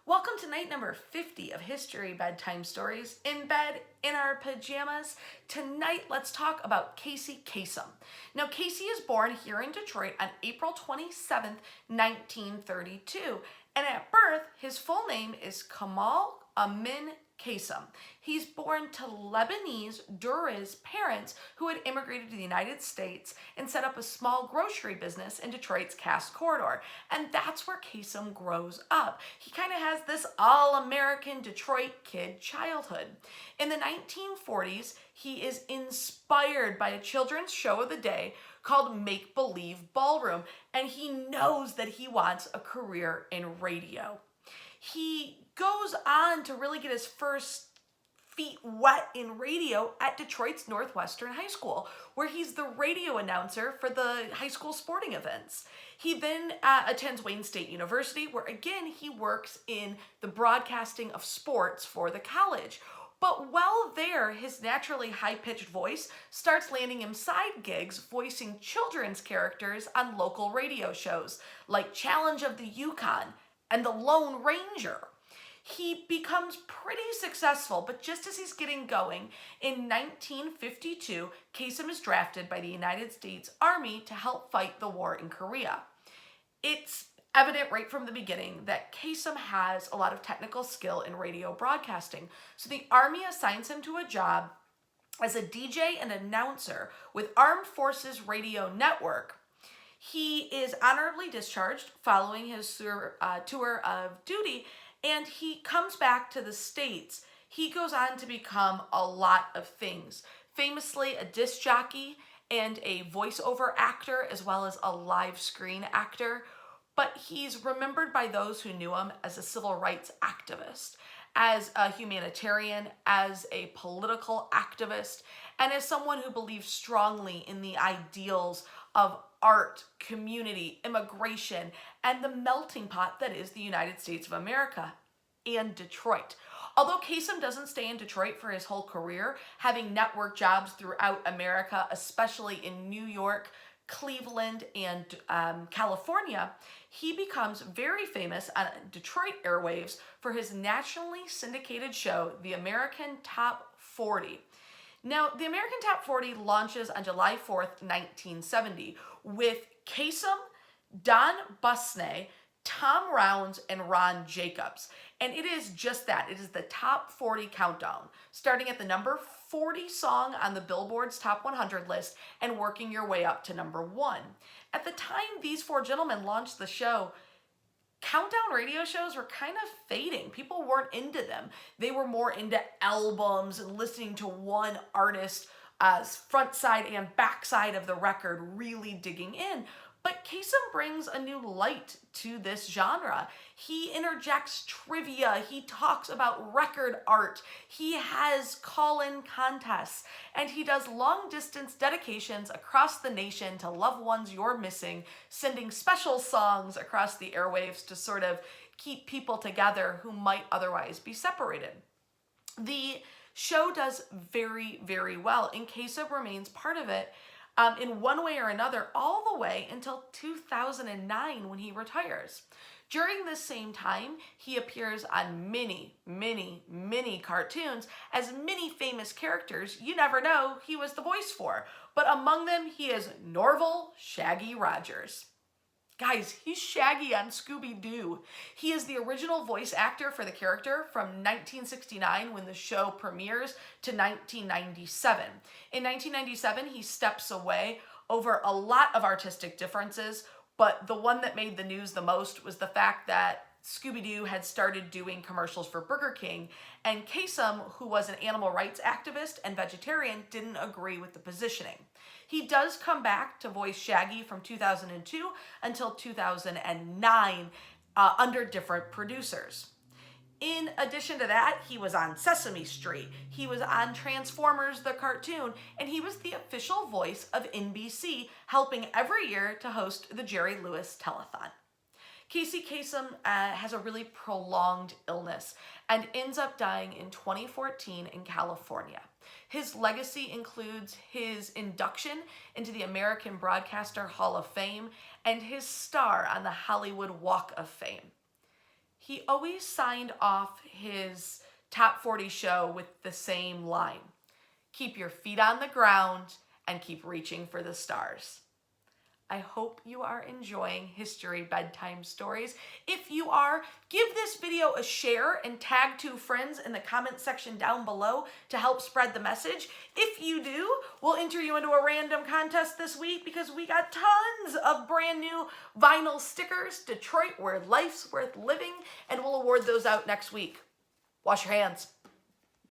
Welcome to night number 50 of History Bedtime Stories. In bed, in our pajamas. Tonight, let's talk about Casey Kasem. Now, Casey is born here in Detroit on April 27th, 1932. And at birth, his full name is Kamal Amin Kasem. He's born to Lebanese Druze parents who had immigrated to the United States and set up a small grocery business in Detroit's Cass Corridor. And that's where Kasem grows up. He kind of has this all-American Detroit kid childhood. In the 1940s, he is inspired by a children's show of the day called Make Believe Ballroom, and he knows that he wants a career in radio. He goes on to really get his first feet wet in radio at Detroit's Northwestern High School, where he's the radio announcer for the high school sporting events. He then attends Wayne State University, where again he works in the broadcasting of sports for the college. But while there, his naturally high-pitched voice starts landing him side gigs voicing children's characters on local radio shows like Challenge of the Yukon and The Lone Ranger. He becomes pretty successful, but just as he's getting going, in 1952, Kasem is drafted by the United States Army to help fight the war in Korea. It's evident right from the beginning that Kasem has a lot of technical skill in radio broadcasting, so the Army assigns him to a job as a DJ and announcer with Armed Forces Radio Network. He is honorably discharged following his tour of duty, and he comes back to the States. He goes on to become a lot of things, famously a disc jockey and a voiceover actor, as well as a live screen actor. But he's remembered by those who knew him as a civil rights activist, as a humanitarian, as a political activist, and as someone who believes strongly in the ideals of art, community, immigration, and the melting pot that is the United States of America and Detroit. Although Kasem doesn't stay in Detroit for his whole career, having network jobs throughout America, especially in New York, Cleveland, and California, he becomes very famous on Detroit airwaves for his nationally syndicated show, The American Top 40. Now, the American Top 40 launches on July 4th, 1970, with Kasem, Don Busney, Tom Rounds, and Ron Jacobs. And it is just that. It is the Top 40 countdown, starting at the number 40 song on the Billboard's Top 100 list and working your way up to number 1. At the time these four gentlemen launched the show, countdown radio shows were kind of fading. People weren't into them. They were more into albums and listening to one artist, front side and back side of the record, really digging in. But Kasem brings a new light to this genre. He interjects trivia, he talks about record art, he has call-in contests, and he does long-distance dedications across the nation to loved ones you're missing, sending special songs across the airwaves to sort of keep people together who might otherwise be separated. The show does very, very well, and Kasem remains part of it in one way or another all the way until 2009 when he retires. During this same time, he appears on many, many, many cartoons as many famous characters you never know he was the voice for. But among them, he is Norval Shaggy Rogers. Guys, he's Shaggy on Scooby-Doo. He is the original voice actor for the character from 1969 when the show premieres to 1997. In 1997, he steps away over a lot of artistic differences, but the one that made the news the most was the fact that Scooby-Doo had started doing commercials for Burger King, and Kasem, who was an animal rights activist and vegetarian, didn't agree with the positioning. He does come back to voice Shaggy from 2002 until 2009 under different producers. In addition to that, he was on Sesame Street, he was on Transformers the cartoon, and he was the official voice of NBC, helping every year to host the Jerry Lewis Telethon. Casey Kasem has a really prolonged illness and ends up dying in 2014 in California. His legacy includes his induction into the American Broadcaster Hall of Fame and his star on the Hollywood Walk of Fame. He always signed off his top 40 show with the same line: keep your feet on the ground and keep reaching for the stars. I hope you are enjoying History Bedtime Stories. If you are, give this video a share and tag 2 friends in the comment section down below to help spread the message. If you do, we'll enter you into a random contest this week because we got tons of brand new vinyl stickers, Detroit Where Life's Worth Living, and we'll award those out next week. Wash your hands.